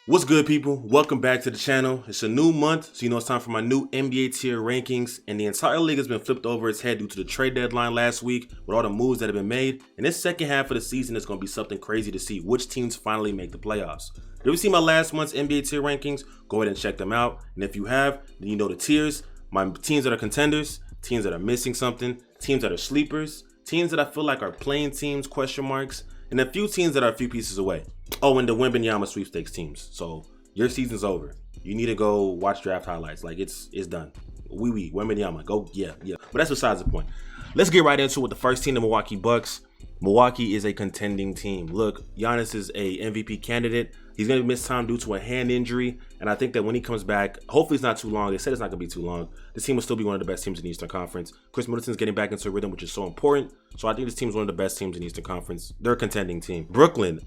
What's good, people? Welcome back to the channel. It's a new month, so you know it's time for my new NBA tier rankings, and the entire league has been flipped over its head due to the trade deadline last week with all the moves that have been made. And this second half of the season is going to be something crazy to see which teams finally make the playoffs. If you see my last month's NBA tier rankings, go ahead and check them out. And if you have, then you know the tiers. My teams that are contenders, teams that are missing something, teams that are sleepers, teams that I feel like are playing teams, question marks, and a few teams that are a few pieces away. Oh, and the Wembanyama sweepstakes teams. So your season's over. You need to go watch draft highlights. Like it's done. Wembanyama. Go, yeah. But that's besides the point. Let's get right into it with the first team, the Milwaukee Bucks. Milwaukee is a contending team. Look, Giannis is a MVP candidate. He's going to miss time due to a hand injury. And I think that when he comes back, hopefully it's not too long. They said it's not going to be too long. This team will still be one of the best teams in the Eastern Conference. Chris Middleton's getting back into a rhythm, which is so important. So I think this team is one of the best teams in the Eastern Conference. They're a contending team. Brooklyn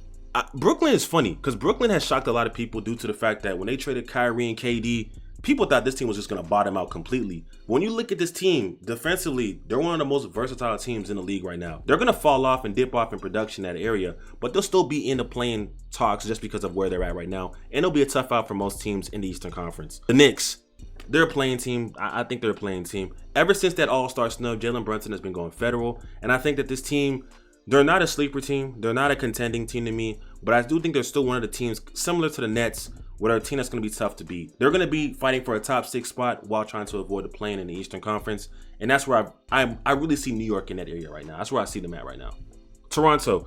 is funny because Brooklyn has shocked a lot of people due to the fact that when they traded Kyrie and KD, people thought this team was just going to bottom out completely. When you look at this team defensively, they're one of the most versatile teams in the league right now. They're going to fall off and dip off in production in that area, but they'll still be in the playing talks just because of where they're at right now. And it'll be a tough out for most teams in the Eastern Conference. The Knicks, they're a playing team. I think they're a playing team. Ever since that all-star snub, Jalen Brunson has been going federal. And I think that this team, they're not a sleeper team. They're not a contending team to me, but I do think they're still one of the teams similar to the Nets, with a team that's going to be tough to beat. They're going to be fighting for a top 6 spot while trying to avoid the play-in in the Eastern Conference. And that's where I really see New York in that area right now. That's where I see them at right now. Toronto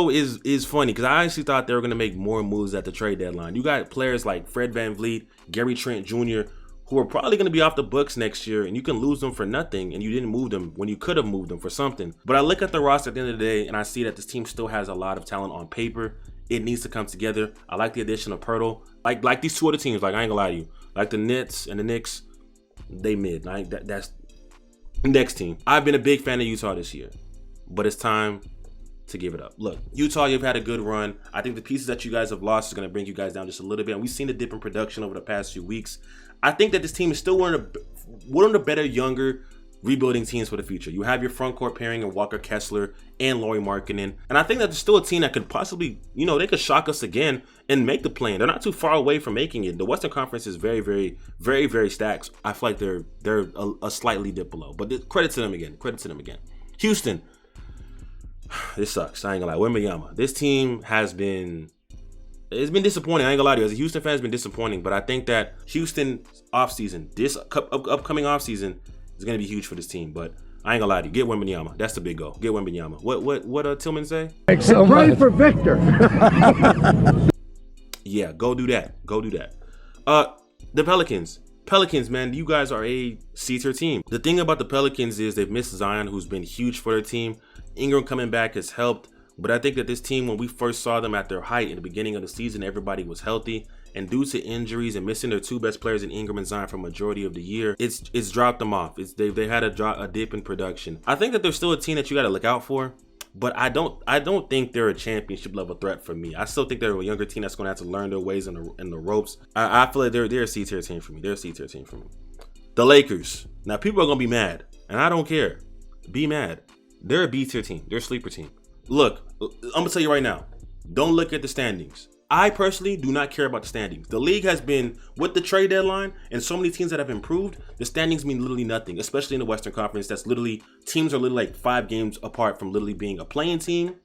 is funny because I actually thought they were going to make more moves at the trade deadline. You got players like Fred VanVleet, Gary Trent Jr., who are probably going to be off the books next year, and you can lose them for nothing, and you didn't move them when you could have moved them for something. But I look at the roster at the end of the day, and I see that this team still has a lot of talent on paper. It needs to come together. I like the addition of Pirtle. Like these two other teams, like I ain't gonna lie to you. Like the Nets and the Knicks, they mid. Like that's next team. I've been a big fan of Utah this year, but it's time to give it up. Look, Utah, you've had a good run. I think the pieces that you guys have lost is going to bring you guys down just a little bit. And we've seen the dip in production over the past few weeks. I think that this team is still one of the better, younger, rebuilding teams for the future. You have your front court pairing of Walker Kessler and Lauri Markkanen. And I think that there's still a team that could possibly, they could shock us again and make the play-in. They're not too far away from making it. The Western Conference is very, very, very, very stacked. I feel like they're a slightly dip below. But credit to them again. Houston. This sucks. I ain't gonna lie. Wembanyama. This team it's been disappointing. I ain't gonna lie to you. As a Houston fan, it's been disappointing. But I think that Houston offseason, this upcoming offseason, is gonna be huge for this team. But I ain't gonna lie to you. Get Wembanyama. That's the big goal. Get Wembanyama. What Tillman say? Thanks so much. Pray for Victor. Yeah, go do that. The Pelicans, man, you guys are a C-tier team. The thing about the Pelicans is they've missed Zion, who's been huge for their team. Ingram coming back has helped, but I think that this team, when we first saw them at their height in the beginning of the season, everybody was healthy, and due to injuries and missing their two best players in Ingram and Zion for a majority of the year, it's dropped them off. They had a dip in production. I think that they're still a team that you got to look out for, but I don't think they're a championship level threat for me. I still think they're a younger team that's going to have to learn their ways in the ropes. I feel like they're a C-tier team for me. The Lakers. Now people are gonna be mad, and I don't care. Be mad. They're a B-tier team. They're a sleeper team. Look, I'm gonna tell you right now, don't look at the standings. I personally do not care about the standings. The league has been, with the trade deadline and so many teams that have improved, the standings mean literally nothing, especially in the Western Conference. Teams are literally like 5 games apart from literally being a playing team,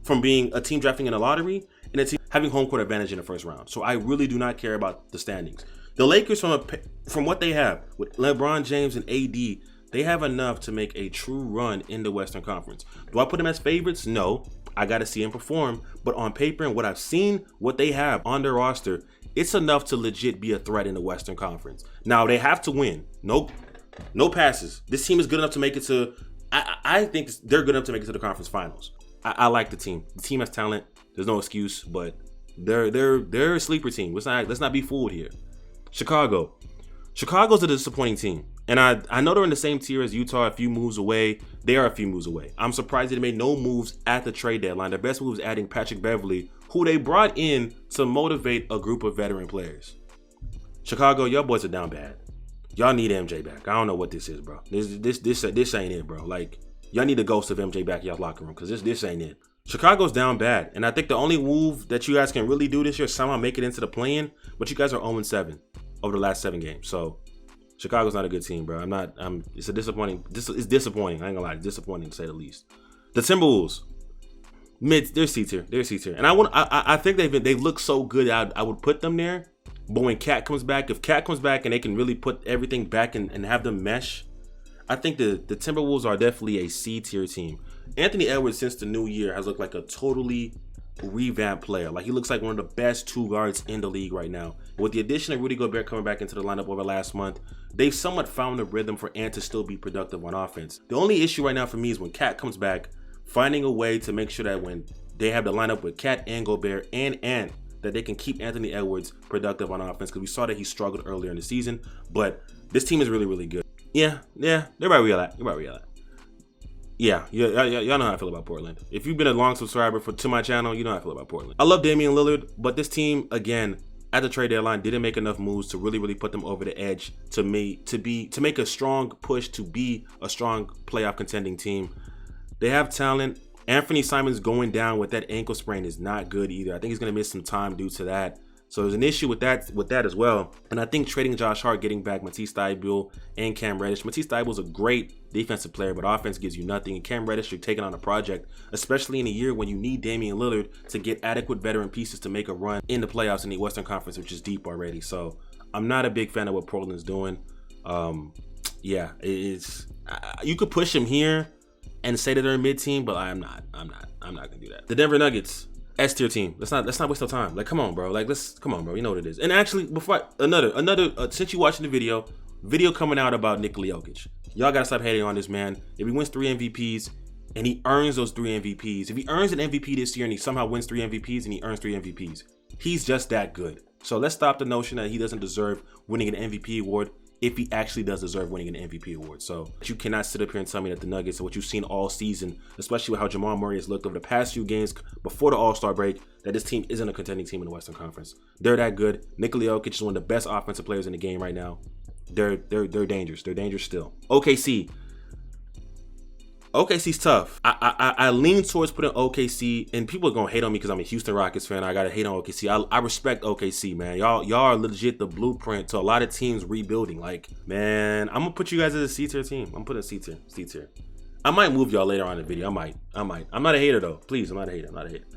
from being a team drafting in a lottery, and a team having home court advantage in the first round. So I really do not care about the standings. The Lakers, from what they have, with LeBron James and AD, they have enough to make a true run in the Western Conference. Do I put them as favorites? No. I got to see them perform. But on paper and what I've seen, what they have on their roster, it's enough to legit be a threat in the Western Conference. Now, they have to win. No passes. This team is good enough to make it to... I think they're good enough to make it to the conference finals. I like the team. The team has talent. There's no excuse, but they're a sleeper team. Let's not be fooled here. Chicago's a disappointing team. And I know they're in the same tier as Utah, a few moves away. They are a few moves away. I'm surprised they made no moves at the trade deadline. Their best move is adding Patrick Beverley, who they brought in to motivate a group of veteran players. Chicago, y'all boys are down bad. Y'all need MJ back. I don't know what this is, bro. This ain't it, bro. Like, y'all need a ghost of MJ back in y'all locker room, because this ain't it. Chicago's down bad, and I think the only move that you guys can really do this year is somehow make it into the play-in, but you guys are 0-7 over the last 7 games. So Chicago's not a good team, bro. It's disappointing. It's disappointing. I ain't gonna lie, it's disappointing to say the least. The Timberwolves, they're C tier. They're C tier, and I think they've looked so good. I would put them there. But when Cat comes back, if Cat comes back and they can really put everything back and have them mesh, I think the Timberwolves are definitely a C tier team. Anthony Edwards, since the new year, has looked like a totally revamped player. Like, he looks like one of the best 2 guards in the league right now. With the addition of Rudy Gobert coming back into the lineup over last month, they've somewhat found a rhythm for Ant to still be productive on offense. The only issue right now for me is when Cat comes back, finding a way to make sure that when they have the lineup with Cat and Gobert and Ant, that they can keep Anthony Edwards productive on offense, because we saw that he struggled earlier in the season. But this team is really, really good. Yeah, they're right where you're at. Yeah, y'all know how I feel about Portland. If you've been a long subscriber to my channel, you know how I feel about Portland. I love Damian Lillard, but this team, again, at the trade deadline, didn't make enough moves to really put them over the edge to make a strong push to be a strong playoff contending team. They have talent. Anthony Simons going down with that ankle sprain is not good either. I think he's going to miss some time due to that. So there's an issue with that as well. And I think trading Josh Hart, getting back Matisse Thybulle and Cam Reddish. Matisse Thybulle's a great defensive player, but offense gives you nothing. And Cam Reddish, you're taking on a project, especially in a year when you need Damian Lillard to get adequate veteran pieces to make a run in the playoffs in the Western Conference, which is deep already. So I'm not a big fan of what Portland's doing. Yeah, you could push him here and say that they're a mid team, but I'm not gonna do that. The Denver Nuggets, S tier team. Let's not waste our time. Like, come on, bro. Come on, bro. You know what it is. And actually, before since you watching the video coming out about Nikola Jokic, y'all gotta stop hating on this man. If he wins 3 MVPs and he earns those 3 MVPs, if he earns an MVP this year and he somehow wins 3 MVPs and he earns 3 MVPs, he's just that good. So let's stop the notion that he doesn't deserve winning an MVP award if he actually does deserve winning an MVP award. So you cannot sit up here and tell me that the Nuggets, what you've seen all season, especially with how Jamal Murray has looked over the past few games before the All-Star break, that this team isn't a contending team in the Western Conference. They're that good. Nikola Jokic is one of the best offensive players in the game right now. They're dangerous. They're dangerous still. OKC's tough. I lean towards putting OKC, and people are gonna hate on me because I'm a Houston Rockets fan. I gotta hate on OKC. I respect OKC, man. Y'all are legit the blueprint to a lot of teams rebuilding. Like, man, I'm gonna put you guys as a C tier team. I'm putting C tier. I might move y'all later on in the video. I might. I'm not a hater though. Please, I'm not a hater.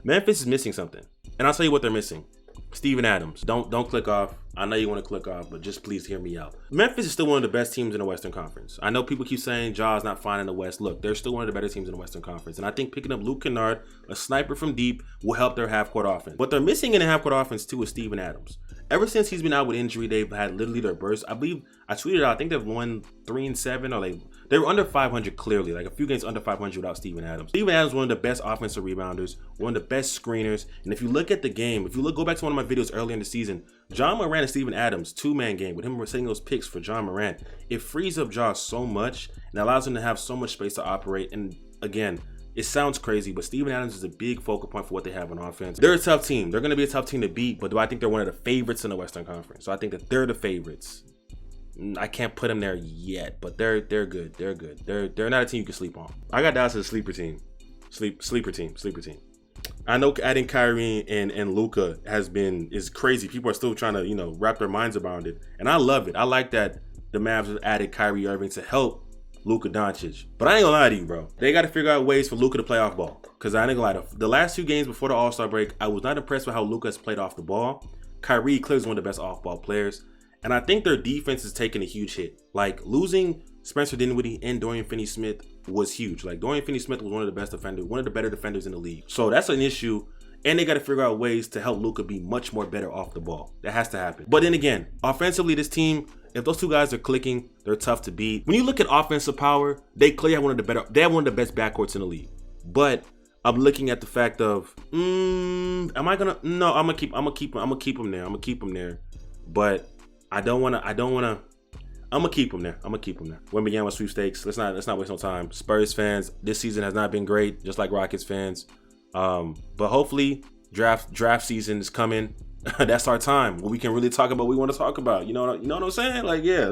Memphis is missing something, and I'll tell you what they're missing. Steven Adams. Don't click off. I know you want to click off, but just please hear me out. Memphis is still one of the best teams in the Western Conference. I know people keep saying Ja's not fine in the West. Look, they're still one of the better teams in the Western Conference. And I think picking up Luke Kennard, a sniper from deep, will help their half-court offense. What they're missing in the half-court offense, too, is Steven Adams. Ever since he's been out with injury, they've had literally their burst. I believe I tweeted out, I think they've won 3-7, or they were under 500 clearly, like a few games under 500 without Steven Adams. Steven Adams is one of the best offensive rebounders, one of the best screeners. And if you look at the game, go back to one of my videos earlier in the season, John Morant and Steven Adams, 2-man game, with him setting those picks for John Morant, it frees up Ja so much and allows him to have so much space to operate. And again, it sounds crazy, but Steven Adams is a big focal point for what they have on offense. They're a tough team. They're going to be a tough team to beat, but do I think they're one of the favorites in the Western Conference? So I think that they're the favorites. I can't put them there yet, but they're good. They're good. They're not a team you can sleep on. I got Dallas as a sleeper team. Sleeper team. I know adding Kyrie and Luka is crazy. People are still trying to, wrap their minds around it. And I love it. I like that the Mavs have added Kyrie Irving to help Luka Doncic. But I ain't gonna lie to you, bro. They got to figure out ways for Luka to play off ball. Because I ain't gonna lie to you. The last 2 games before the All-Star break, I was not impressed with how Luka has played off the ball. Kyrie clearly is one of the best off-ball players. And I think their defense is taking a huge hit. Like, losing Spencer Dinwiddie and Dorian Finney-Smith was huge. Like, Dorian Finney-Smith was one of the best defenders, one of the better defenders in the league. So that's an issue. And they got to figure out ways to help Luka be much more better off the ball. That has to happen. But then again, offensively, this team, if those 2 guys are clicking, they're tough to beat. When you look at offensive power, they clearly have one of the best backcourts in the league. But I'm looking at the fact of, I'm gonna keep them there. But I'm gonna keep them there. When we began with sweepstakes, let's not waste no time. Spurs fans, this season has not been great, just like Rockets fans. But hopefully draft season is coming. That's our time where we can really talk about what we want to talk about. You know what I'm saying? Like, yeah.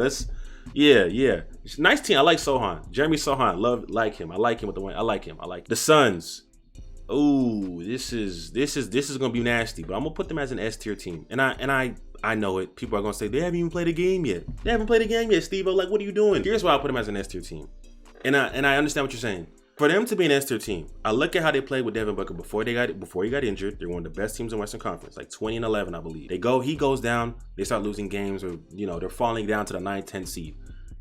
Nice team. I like Sohan. Jeremy Sohan. Like him. I like him with the win. I like him. The Suns. Oh, this is gonna be nasty, but I'm gonna put them as an S tier team. And I know it. People are gonna say they haven't even played a game yet. They haven't played a game yet, Steve. Like, what are you doing? Here's why I put them as an S tier team. And I understand what you're saying. For them to be an S tier team, I look at how they played with Devin Booker before he got injured. They're one of the best teams in Western Conference, like 20-11, I believe. He goes down, they start losing games, or they're falling down to the 9-10 seed.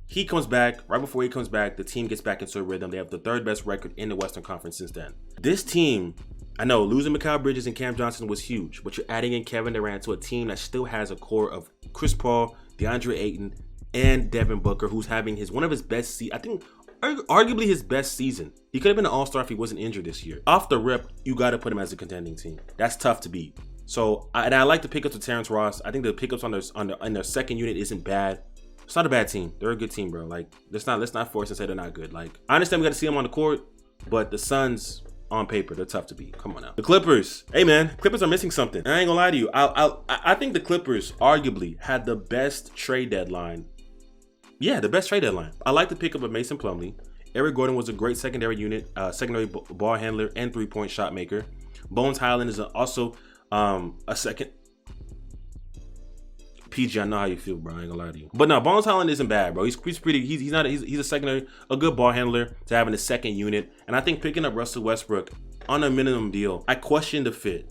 He comes back. Right before he comes back, the team gets back into a rhythm. They have the third best record in the Western Conference since then. This team, I know losing Mikal Bridges and Cam Johnson was huge, but you're adding in Kevin Durant to a team that still has a core of Chris Paul, DeAndre Ayton, and Devin Booker, who's having one of his best I think arguably his best season. He could have been an all-star if he wasn't injured this year. Off the rip, you got to put him as a contending team. That's tough to beat. So, I like the pickups with Terrence Ross. I think the pickups on their second unit isn't bad. It's not a bad team. They're a good team, bro. Like, let's not force and say they're not good. Like, I understand we got to see them on the court, but the Suns, on paper, they're tough to beat. Come on now. The Clippers. Hey, man, Clippers are missing something. I ain't gonna lie to you. I think the Clippers arguably had the best trade deadline. Yeah, the best trade deadline. I like the pickup of Mason Plumlee. Eric Gordon was a great secondary unit, secondary ball handler and three-point shot maker. Bones Highland is also a second. PG, I know how you feel, bro. I ain't gonna lie to you. But no, Bones Highland isn't bad, bro. He's a secondary, a good ball handler to have in the second unit. And I think picking up Russell Westbrook on a minimum deal, I question the fit.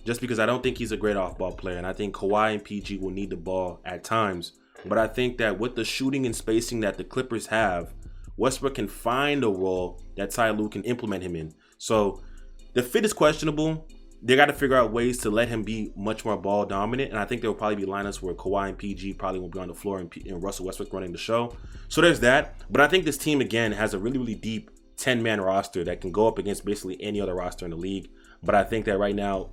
Just because I don't think he's a great off-ball player. And I think Kawhi and PG will need the ball at times. But I think that with the shooting and spacing that the Clippers have, Westbrook can find a role that Ty Lue can implement him in. So the fit is questionable. They got to figure out ways to let him be much more ball dominant. And I think there will probably be lineups where Kawhi and PG probably won't be on the floor and Russell Westbrook running the show. So there's that. But I think this team, again, has a really, really deep 10-man roster that can go up against basically any other roster in the league. But I think that right now,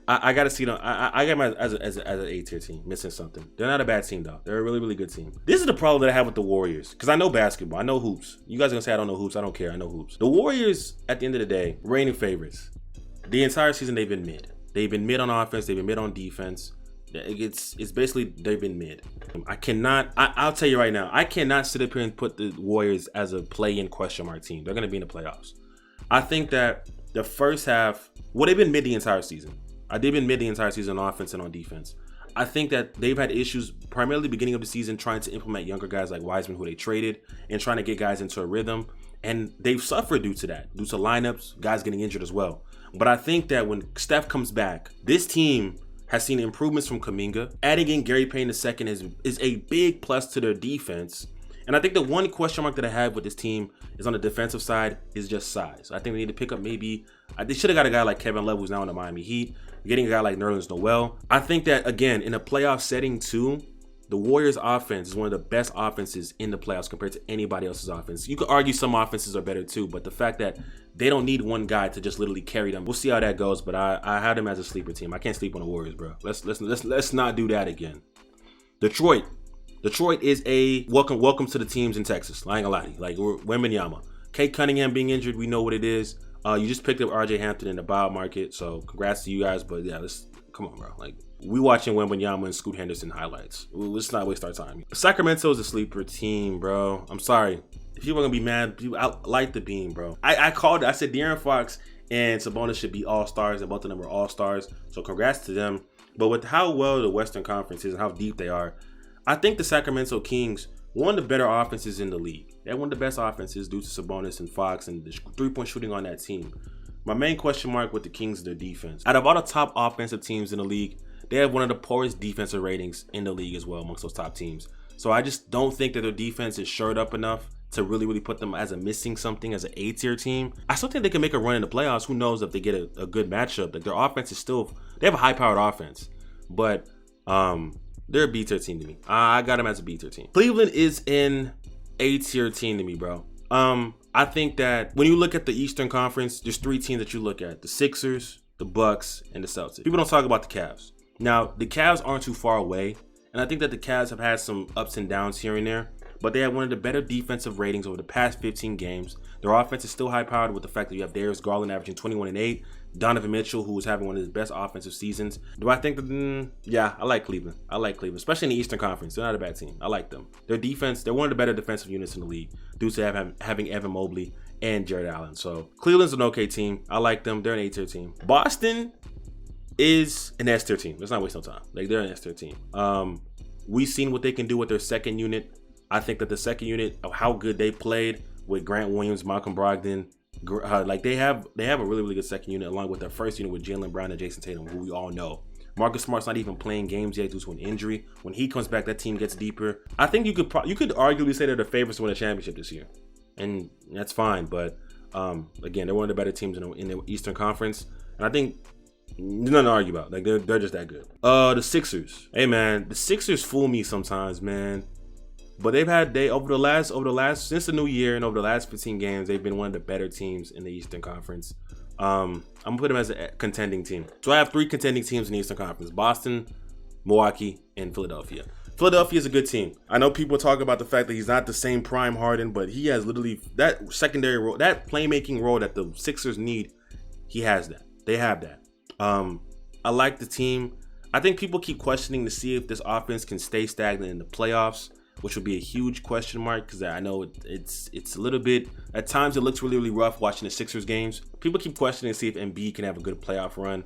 I got to see them. I got them as an A-tier team, missing something. They're not a bad team, though. They're a really, really good team. This is the problem that I have with the Warriors, because I know basketball. I know hoops. You guys are going to say I don't know hoops. I don't care. I know hoops. The Warriors, at the end of the day, reigning favorites. The entire season, they've been mid. They've been mid on offense. They've been mid on defense. It's basically they've been mid. I'll tell you right now, I cannot sit up here and put the Warriors as a play-in question mark team. They're going to be in the playoffs. I think that the first half, they've been mid the entire season. They've been mid the entire season on offense and on defense. I think that they've had issues primarily beginning of the season trying to implement younger guys like Wiseman, who they traded, and trying to get guys into a rhythm. And they've suffered due to that, due to lineups, guys getting injured as well. But I think that when Steph comes back, this team has seen improvements from Kuminga. Adding in Gary Payton II is a big plus to their defense. And I think the one question mark that I have with this team is on the defensive side is just size. I think they need to pick up they should have got a guy like Kevin Love, who's now in the Miami Heat. Getting a guy like Nerlens Noel. I think that, again, in a playoff setting too, the Warriors offense is one of the best offenses in the playoffs compared to anybody else's offense. You could argue some offenses are better too, but the fact that they don't need one guy to just literally carry them. We'll see how that goes, but I have them as a sleeper team. I can't sleep on the Warriors, bro. Let's not do that again. Detroit is a welcome to the teams in Texas. I ain't gonna lie to you. Like, we're Wembanyama. Kate Cunningham being injured, we know what it is. You just picked up RJ Hampton in the buyout market, so congrats to you guys. But yeah, come on, bro. Like, we watching Wembanyama and Scoot Henderson highlights. Let's not waste our time. Sacramento is a sleeper team, bro. I'm sorry. If people are gonna be mad, I like the beam, bro. I said De'Aaron Fox and Sabonis should be all-stars, and both of them are all-stars. So congrats to them. But with how well the Western Conference is and how deep they are, I think the Sacramento Kings, one of the better offenses in the league. They're one of the best offenses due to Sabonis and Fox and the three-point shooting on that team. My main question mark with the Kings is their defense. Out of all the top offensive teams in the league, they have one of the poorest defensive ratings in the league as well amongst those top teams. So I just don't think that their defense is shored up enough to really put them as a missing something as an A-tier team. I still think they can make a run in the playoffs. Who knows if they get a good matchup. Like, their offense is still, they have a high-powered offense. But they're a B-tier team to me. I got them as a B-tier team. Cleveland is an A-tier team to me, bro. I think that when you look at the Eastern Conference, there's three teams that you look at. The Sixers, the Bucks, and the Celtics. People don't talk about the Cavs. Now, the Cavs aren't too far away, and I think that the Cavs have had some ups and downs here and there, but they have one of the better defensive ratings over the past 15 games. Their offense is still high-powered with the fact that you have Darius Garland averaging 21 and 8, Donovan Mitchell, who was having one of his best offensive seasons. Do I think that? Yeah, I like Cleveland. I like Cleveland, especially in the Eastern Conference. They're not a bad team. I like them. Their defense, they're one of the better defensive units in the league due to having Evan Mobley and Jared Allen. So Cleveland's an okay team. I like them. They're an A-tier team. Boston is an S-tier team. Let's not waste no time. Like, they're an S-tier team. We've seen what they can do with their second unit. I think that the second unit of how good they played with Grant Williams, Malcolm Brogdon, like they have a really, really good second unit along with their first unit with Jaylen Brown and Jason Tatum, who we all know. Marcus Smart's not even playing games yet due to an injury. When he comes back, that team gets deeper. I think you could arguably say they're the favorites to win a championship this year, and that's fine. But again, they're one of the better teams in the Eastern Conference, and I think there's nothing to argue about. Like they're just that good. The Sixers. Hey man, the Sixers fool me sometimes, man. But over the last since the new year and over the last 15 games, they've been one of the better teams in the Eastern Conference. I'm gonna put them as a contending team. So I have 3 contending teams in the Eastern Conference: Boston, Milwaukee, and Philadelphia. Philadelphia is a good team. I know people talk about the fact that he's not the same prime Harden, but he has literally that secondary role, that playmaking role that the Sixers need. He has that. They have that. I like the team. I think people keep questioning to see if this offense can stay stagnant in the playoffs, which would be a huge question mark because I know it's a little bit, at times it looks really, really rough watching the Sixers games. People keep questioning to see if Embiid can have a good playoff run.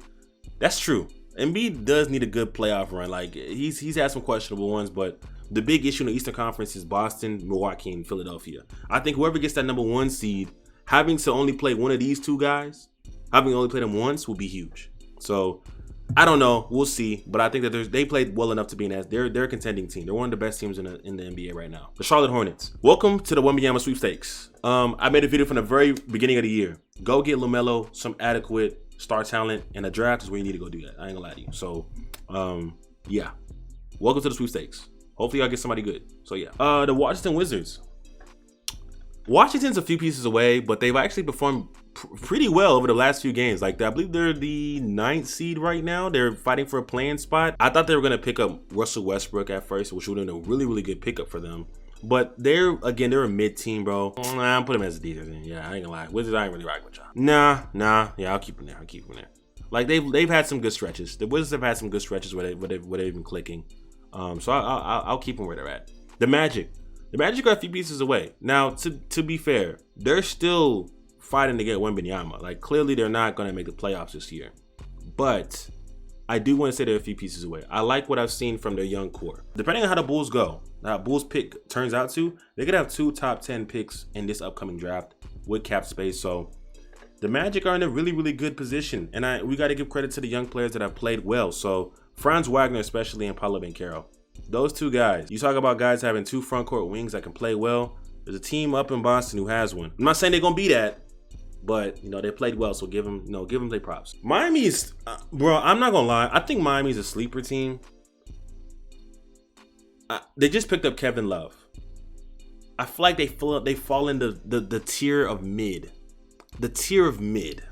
That's true. Embiid does need a good playoff run. Like he's had some questionable ones, but the big issue in the Eastern Conference is Boston, Milwaukee, and Philadelphia. I think whoever gets that number 1 seed, having to only play one of these 2 guys, having only played them once, will be huge. So I don't know. We'll see. But I think that they played well enough to be they're a contending team. They're one of the best teams in the NBA right now. The Charlotte Hornets. Welcome to the Wembanyama sweepstakes. I made a video from the very beginning of the year. Go get LaMelo some adequate star talent, and a draft is where you need to go do that. I ain't gonna lie to you. So, yeah. Welcome to the sweepstakes. Hopefully y'all get somebody good. So yeah. The Washington Wizards. Washington's a few pieces away, but they've actually performed pretty well over the last few games. Like, I believe they're the 9th seed right now. They're fighting for a play-in spot. I thought they were going to pick up Russell Westbrook at first, which would have been a really, really good pickup for them. But they're a mid-team, bro. I'm putting them as a decent team. Yeah, I ain't gonna lie. Wizards, I ain't really rocking with y'all. Nah. Yeah, I'll keep them there. Like, they've had some good stretches. The Wizards have had some good stretches where they've been clicking. So I'll keep them where they're at. The Magic are a few pieces away. Now, to be fair, they're still fighting to get Wembanyama. Like, clearly they're not going to make the playoffs this year. But I do want to say they're a few pieces away. I like what I've seen from their young core. Depending on how the Bulls go, how Bulls pick turns out to, they could have 2 top 10 picks in this upcoming draft with cap space. So the Magic are in a really, really good position. And we got to give credit to the young players that have played well. So Franz Wagner, especially, and Paolo Banchero. Those 2 guys. You talk about guys having 2 front court wings that can play well. There's a team up in Boston who has one. I'm not saying they're gonna be that, but they played well, so give them their props. Miami's, bro. I'm not gonna lie. I think Miami's a sleeper team. They just picked up Kevin Love. I feel like they fall into the tier of mid. The tier of mid.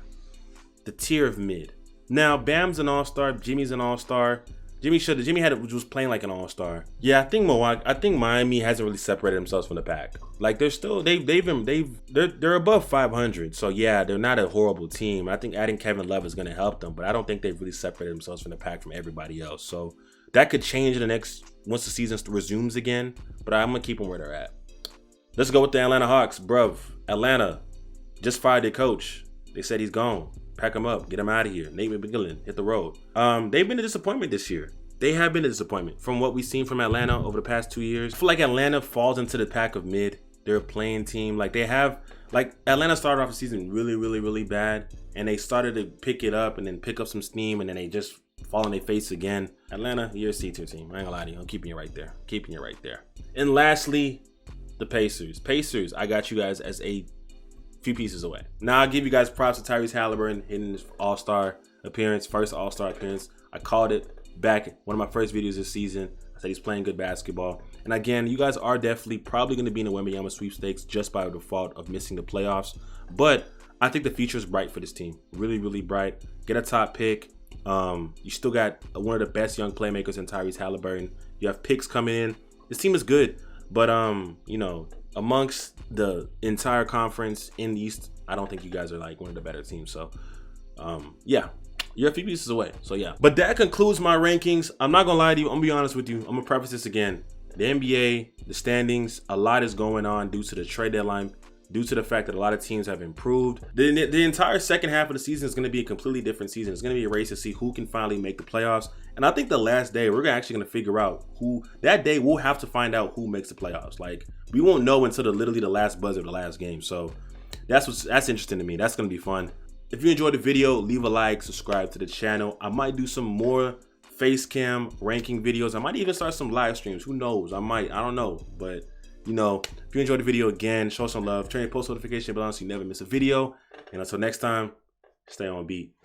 Now Bam's an all-star. Jimmy's an all-star. Jimmy was playing like an all-star. Yeah, I think Miami hasn't really separated themselves from the pack. Like they're above 500. So yeah, they're not a horrible team. I think adding Kevin Love is going to help them, but I don't think they've really separated themselves from the pack from everybody else. So that could change once the season resumes again. But I'm gonna keep them where they're at. Let's go with the Atlanta Hawks, bruv. Atlanta just fired their coach. They said he's gone. Pack them up. Get them out of here. Nate McMillan, hit the road. They've been a disappointment this year. They have been a disappointment from what we've seen from Atlanta over the past 2 years. I feel like Atlanta falls into the pack of mid. They're a playing team. Like Atlanta started off the season really, really, really bad. And they started to pick it up and then pick up some steam. And then they just fall on their face again. Atlanta, you're a C-tier team. I ain't gonna lie to you. I'm keeping you right there. And lastly, the Pacers, I got you guys as a few pieces away. Now I'll give you guys props to Tyrese Halliburton hitting his all-star appearance, first all-star appearance. I called it back one of my first videos this season. I said he's playing good basketball. And again, you guys are definitely probably going to be in the Wembanyama sweepstakes just by default of missing the playoffs. But I think the future is bright for this team. Really, really bright. Get a top pick. You still got one of the best young playmakers in Tyrese Halliburton. You have picks coming in. This team is good. But, amongst the entire conference in the East, I don't think you guys are like one of the better teams. So yeah, you're a few pieces away. So yeah, but that concludes my rankings. I'm not gonna lie to you. I'm gonna be honest with you. I'm gonna preface this again. The NBA, the standings, a lot is going on due to the trade deadline, due to the fact that a lot of teams have improved. The entire second half of the season is going to be a completely different season. It's going to be a race to see who can finally make the playoffs. And I think the last day, we're actually going to figure out who, that day we'll have to find out who makes the playoffs. Like, we won't know until literally the last buzzer of the last game. So that's interesting to me. That's going to be fun. If you enjoyed the video, leave a like, subscribe to the channel. I might do some more face cam ranking videos. I might even start some live streams. Who knows? I don't know. But, you know, if you enjoyed the video, again, show some love. Turn your post notification bell on so you never miss a video. And until next time, stay on beat.